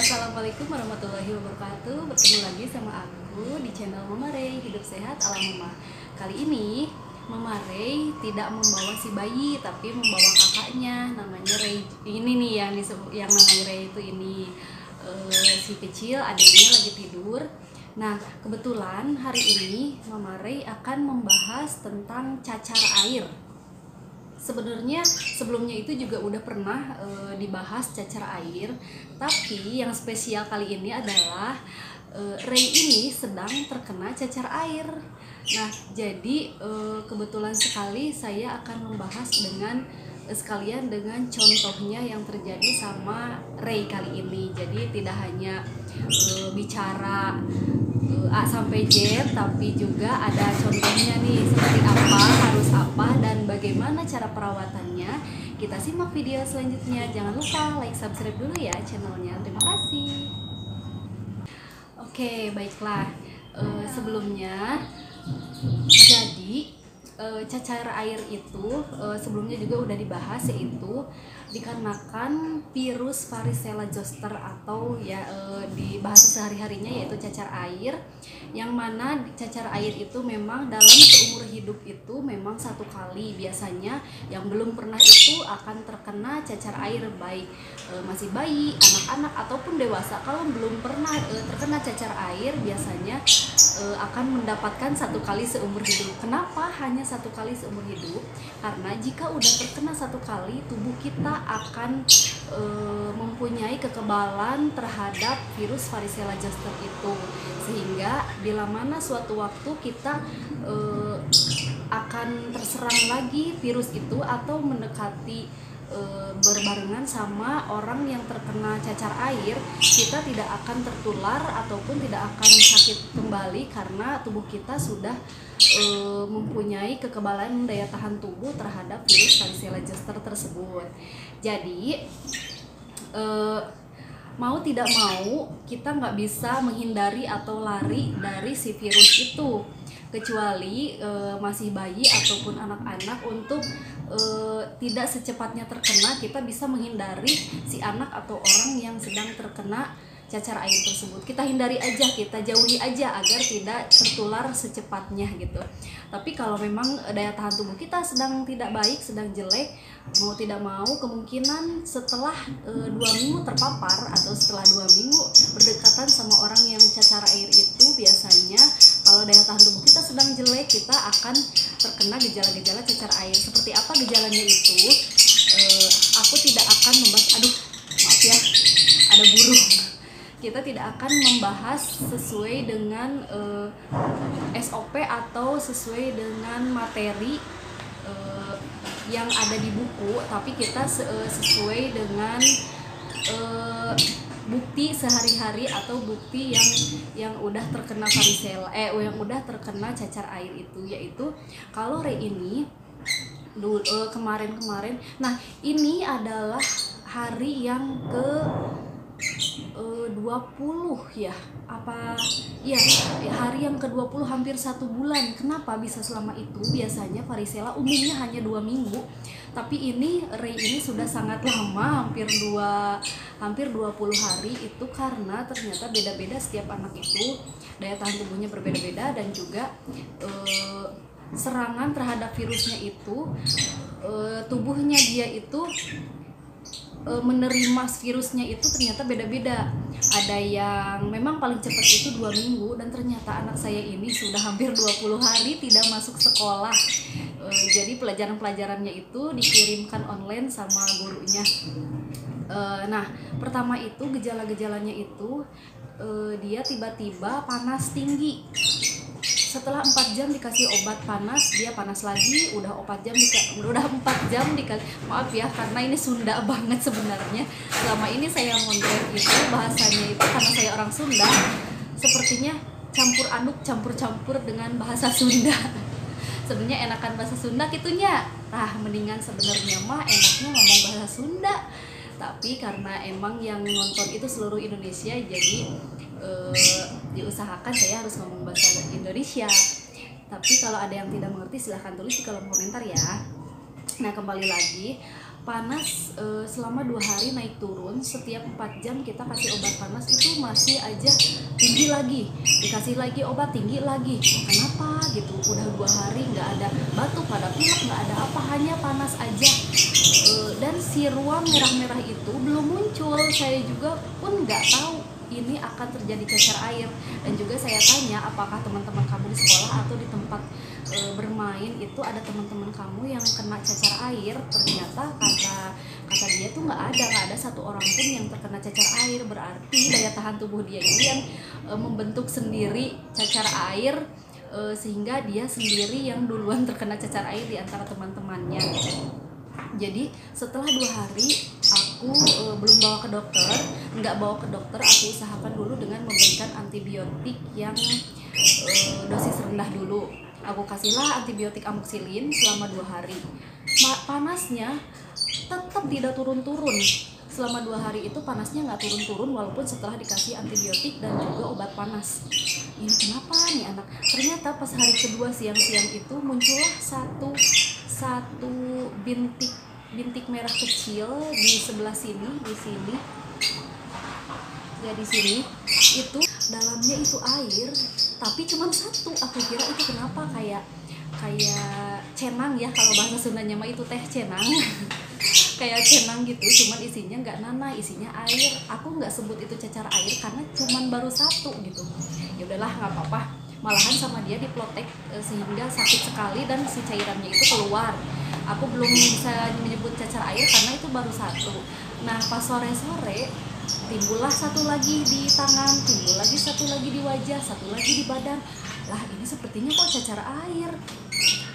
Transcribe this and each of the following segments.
Assalamualaikum warahmatullahi wabarakatuh. Bertemu lagi sama aku di channel Mama Ray, hidup sehat ala mama. Kali ini Mama Ray tidak membawa si bayi, tapi membawa kakaknya, namanya Ray. Ini nih yang namanya Ray itu ini. Si kecil adiknya lagi tidur. Nah, kebetulan hari ini Mama Ray akan membahas tentang cacar air. Sebenarnya sebelumnya itu juga udah pernah dibahas cacar air, tapi yang spesial kali ini adalah Ray ini sedang terkena cacar air. Nah, jadi kebetulan sekali saya akan membahas sekalian dengan contohnya yang terjadi sama Ray kali ini. Jadi tidak hanya bicara A sampai Z, tapi juga ada contohnya nih, seperti apa, harus apa, dan bagaimana cara perawatannya. Kita simak video selanjutnya. Jangan lupa like, subscribe dulu ya channelnya. Terima kasih. Oke, baiklah. Sebelumnya, jadi cacar air itu sebelumnya juga udah dibahas, yaitu dikarenakan virus varicella zoster atau di bahasa sehari-harinya yaitu cacar air, yang mana cacar air itu memang dalam seumur hidup itu memang satu kali. Biasanya yang belum pernah itu akan terkena cacar air, baik masih bayi, anak-anak ataupun dewasa. Kalau belum pernah terkena cacar air, biasanya akan mendapatkan satu kali seumur hidup. Kenapa hanya satu kali seumur hidup? Karena jika udah terkena satu kali, tubuh kita akan mempunyai kekebalan terhadap virus varicella zoster itu, sehingga bila mana suatu waktu kita akan terserang lagi virus itu atau mendekati berbarengan sama orang yang terkena cacar air, kita tidak akan tertular ataupun tidak akan sakit kembali karena tubuh kita sudah mempunyai kekebalan daya tahan tubuh terhadap virus varicella zoster tersebut. Jadi mau tidak mau kita nggak bisa menghindari atau lari dari si virus itu, kecuali masih bayi ataupun anak-anak. Untuk tidak secepatnya terkena, kita bisa menghindari si anak atau orang yang sedang terkena cacar air tersebut. Kita hindari aja, kita jauhi aja agar tidak tertular secepatnya gitu. Tapi kalau memang daya tahan tubuh kita sedang tidak baik, sedang jelek, mau tidak mau kemungkinan setelah 2 minggu terpapar atau setelah 2 minggu berdekatan sama orang yang cacar air itu, biasanya kalau daya tahan tubuh kita sedang jelek, kita akan terkena gejala-gejala cacar air. Seperti apa gejalanya itu? Aku tidak akan membahas, maaf ya, ada burung. Kita tidak akan membahas sesuai dengan SOP atau sesuai dengan materi yang ada di buku, tapi kita sesuai dengan bukti sehari-hari atau bukti yang udah terkena varicella, yang udah terkena cacar air itu, yaitu kalau Ray ini kemarin. Nah, ini adalah hari yang ke 20 ya, hari yang ke-20, hampir 1 bulan. Kenapa bisa selama itu? Biasanya varicella umumnya hanya 2 minggu, tapi ini Ray ini sudah sangat lama, hampir 20 hari. Itu karena ternyata beda-beda setiap anak itu, daya tahan tubuhnya berbeda-beda, dan juga serangan terhadap virusnya itu, tubuhnya dia itu menerima virusnya itu ternyata beda-beda. Ada yang memang paling cepat itu 2 minggu, dan ternyata anak saya ini sudah hampir 20 hari tidak masuk sekolah. Jadi pelajaran-pelajarannya itu dikirimkan online sama gurunya. Nah, pertama itu gejala-gejalanya itu dia tiba-tiba panas tinggi. Setelah 4 jam dikasih obat panas, dia panas lagi. Udah 4 jam dikasih, maaf ya karena ini Sunda banget sebenarnya. Selama ini saya ngondek itu bahasanya itu, karena saya orang Sunda, sepertinya campur aduk, campur-campur dengan bahasa Sunda. Sebenarnya enakan bahasa Sunda gitunya. Mendingan sebenarnya mah enaknya ngomong bahasa Sunda. Tapi karena emang yang nonton itu seluruh Indonesia, jadi diusahakan saya harus ngomong bahasa Indonesia. Tapi kalau ada yang tidak mengerti silahkan tulis di kolom komentar ya. Nah, kembali lagi, panas selama 2 hari naik turun, setiap 4 jam kita kasih obat panas itu masih aja tinggi lagi, dikasih lagi obat tinggi lagi. Kenapa gitu? Udah 2 hari nggak ada batuk, pada pilek, nggak ada apa, hanya panas aja. Dan si ruam merah-merah itu belum muncul. Saya juga pun nggak tahu ini akan terjadi cacar air. Dan juga saya tanya, apakah teman-teman kamu di sekolah atau di tempat bermain itu ada teman-teman kamu yang kena cacar air? Ternyata kata dia tuh nggak ada satu orang pun yang terkena cacar air. Berarti daya tahan tubuh dia ini yang membentuk sendiri cacar air, sehingga dia sendiri yang duluan terkena cacar air di antara teman-temannya. Jadi setelah 2 hari aku belum bawa ke dokter, nggak bawa ke dokter, aku usahakan dulu dengan memberikan antibiotik yang dosis rendah dulu. Aku kasihlah antibiotik amoxicillin selama 2 hari. Panasnya tetap tidak turun-turun. Selama 2 hari itu panasnya nggak turun-turun walaupun setelah dikasih antibiotik dan juga obat panas. Ini kenapa nih anak? Ternyata pas hari kedua siang-siang itu muncullah satu bintik merah kecil di sebelah sini, di sini ya, di sini itu dalamnya itu air, tapi cuma satu. Aku kira itu kenapa kayak cenang ya, kalau bahasa Sundanya mah itu teh cenang. Kayak cenang gitu, cuman isinya nggak nanah, isinya air. Aku nggak sebut itu cacar air karena cuman baru satu gitu. Ya udahlah, nggak apa-apa. Malahan sama dia diplotek sehingga sakit sekali dan si cairannya itu keluar. Aku belum bisa menyebut cacar air karena itu baru satu. Nah pas sore-sore timbullah satu lagi di tangan, timbul lagi satu lagi di wajah, satu lagi di badan. Lah ini sepertinya kok cacar air.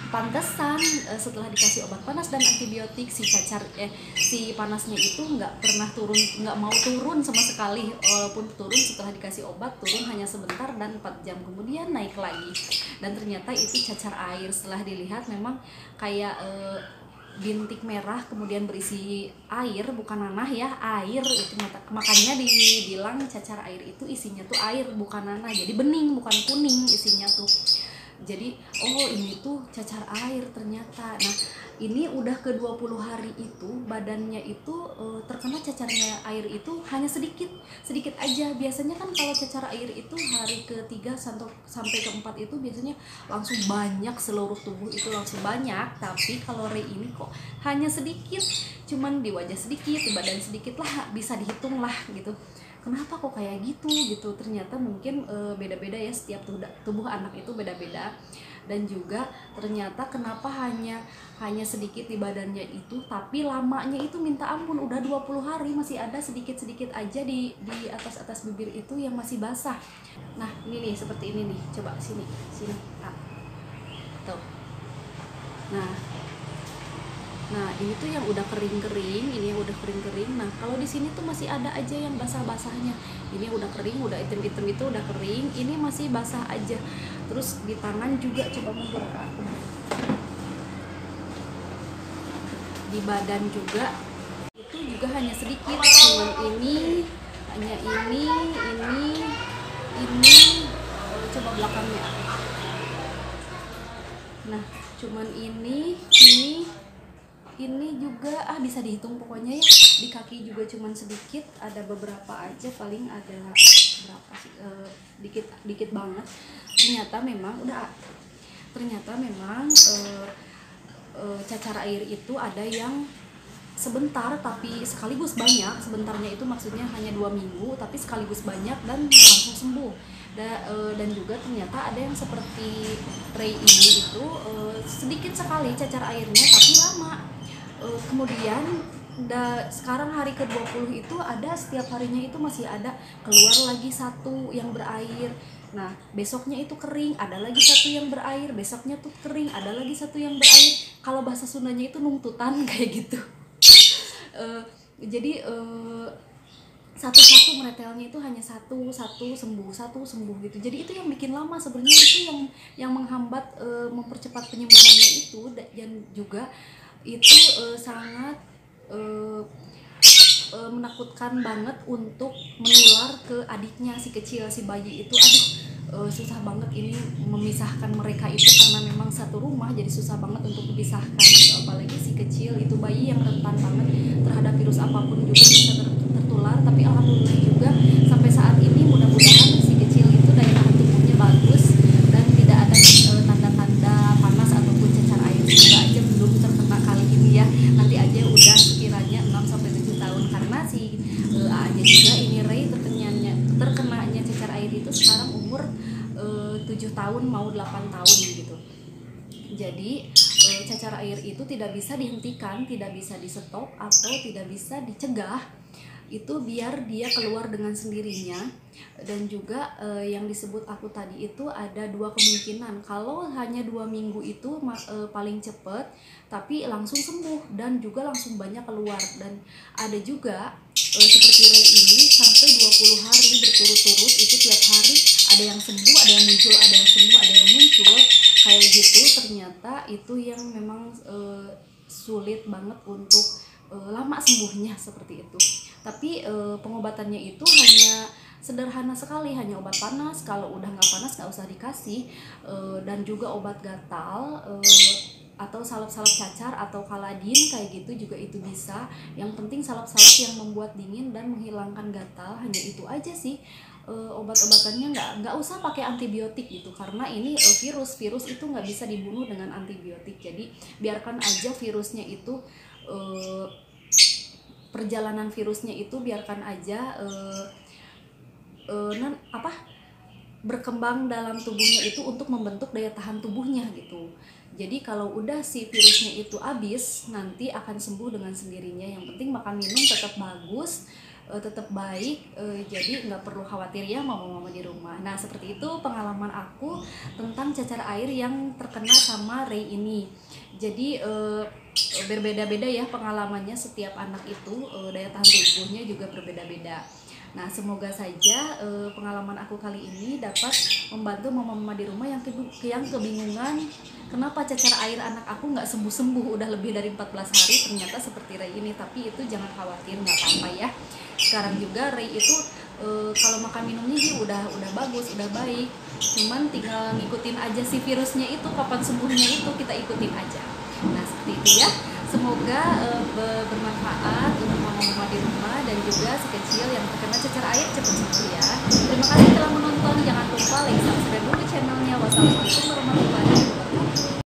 Pantesan setelah dikasih obat panas dan antibiotik si panasnya itu nggak pernah turun, nggak mau turun sama sekali. Walaupun turun setelah dikasih obat, turun hanya sebentar dan 4 jam kemudian naik lagi. Dan ternyata itu cacar air. Setelah dilihat memang kayak bintik merah kemudian berisi air, bukan nanah ya, air itu. Makanya dibilang cacar air itu isinya tuh air bukan nanah, jadi bening bukan kuning isinya tuh. Jadi ini tuh cacar air ternyata. Nah ini udah ke 20 hari itu badannya itu terkena cacarnya air itu hanya sedikit aja. Biasanya kan kalau cacar air itu hari ke-3 sampai ke-4 itu biasanya langsung banyak, seluruh tubuh itu langsung banyak. Tapi kalau Ray ini kok hanya sedikit, cuman di wajah sedikit, di badan sedikit lah, bisa dihitung lah gitu. Kenapa kok kayak gitu. Ternyata mungkin beda-beda ya, setiap tubuh anak itu beda-beda. Dan juga ternyata kenapa hanya sedikit di badannya itu, tapi lamanya itu minta ampun, udah 20 hari masih ada sedikit-sedikit aja di atas bibir itu yang masih basah. Nah ini nih, seperti ini nih, coba sini tuh. Nah ini tuh yang udah kering-kering, ini yang udah kering-kering. Nah kalau di sini tuh masih ada aja yang basah-basahnya. Ini udah kering, udah item-item itu udah kering, ini masih basah aja. Terus di tangan juga, coba mundur ke aku. Di badan juga itu juga hanya sedikit, cuman ini, hanya ini, coba belakangnya. Nah cuman ini juga bisa dihitung pokoknya ya. Di kaki juga cuman sedikit, ada beberapa aja, paling ada berapa sih, dikit banget. Ternyata memang cacar air itu ada yang sebentar tapi sekaligus banyak. Sebentarnya itu maksudnya hanya 2 minggu tapi sekaligus banyak dan langsung sembuh. Dan juga ternyata ada yang seperti Ray ini itu sedikit sekali cacar airnya tapi lama. Kemudian sekarang hari ke-20 itu ada, setiap harinya itu masih ada keluar lagi satu yang berair. Nah besoknya itu kering, ada lagi satu yang berair, besoknya tuh kering, ada lagi satu yang berair. Kalau bahasa Sundanya itu nungtutan kayak gitu. Jadi satu-satu meretelnya itu hanya satu sembuh gitu. Jadi itu yang bikin lama sebenarnya, itu yang menghambat mempercepat penyembuhannya itu. Dan juga itu sangat menakutkan banget untuk menular ke adiknya si kecil, si bayi itu. susah banget ini memisahkan mereka itu, karena memang satu rumah jadi susah banget untuk dipisahkan gitu. Apalagi si kecil itu, bayi yang rentan banget terhadap virus apapun juga bisa tertular. Tapi alhamdulillah juga sampai saat ini mudah-mudahan si kecil itu daya tahan tubuhnya bagus dan tidak ada tanda-tanda panas ataupun cecar air. Semoga aja belum terkena kali ini ya, nanti aja udah sekiranya 6-7 tahun, karena si A-nya juga ini Ray terkenanya cecar air itu sekarang umur 7 tahun mau 8 tahun gitu. Jadi cacar air itu tidak bisa dihentikan, tidak bisa di stop atau tidak bisa dicegah, itu biar dia keluar dengan sendirinya. Dan juga yang disebut aku tadi itu ada 2 kemungkinan. Kalau hanya 2 minggu itu paling cepat, tapi langsung sembuh dan juga langsung banyak keluar. Dan ada juga seperti Ray ini sampai 20 hari berturut-turut, itu tiap hari ada yang sembuh, ada yang muncul, ada yang sembuh, ada yang muncul kayak gitu. Ternyata itu yang memang sulit banget untuk lama sembuhnya seperti itu. Tapi pengobatannya itu hanya sederhana sekali, hanya obat panas. Kalau udah nggak panas nggak usah dikasih, dan juga obat gatal atau salep-salep cacar atau kaladin kayak gitu juga itu bisa. Yang penting salep-salep yang membuat dingin dan menghilangkan gatal, hanya itu aja sih. Obat-obatannya nggak usah pakai antibiotik gitu, karena ini virus itu nggak bisa dibunuh dengan antibiotik. Jadi biarkan aja virusnya itu perjalanan virusnya itu biarkan aja berkembang dalam tubuhnya itu untuk membentuk daya tahan tubuhnya gitu. Jadi kalau udah si virusnya itu habis, nanti akan sembuh dengan sendirinya. Yang penting makan minum tetap bagus, tetap baik, jadi nggak perlu khawatir ya mama-mama di rumah. Nah seperti itu pengalaman aku tentang cacar air yang terkena sama Ray ini. Jadi berbeda-beda ya pengalamannya, setiap anak itu daya tahan tubuhnya juga berbeda-beda. Nah semoga saja pengalaman aku kali ini dapat membantu mama-mama di rumah yang kebingungan kenapa cacar air anak aku nggak sembuh-sembuh udah lebih dari 14 hari, ternyata seperti Ray ini. Tapi itu jangan khawatir, nggak apa-apa ya. Sekarang juga Ray itu kalau makan minumnya dia udah bagus, udah baik. Cuman tinggal ngikutin aja si virusnya itu, kapan sembuhnya itu kita ikutin aja. Nah seperti itu ya. Semoga bermanfaat untuk mama-mama di rumah dan juga si kecil yang terkena cacar air cepat sembuh ya. Terima kasih telah menonton. Jangan lupa like, subscribe dulu channelnya. Wassalamualaikum warahmatullahi wabarakatuh.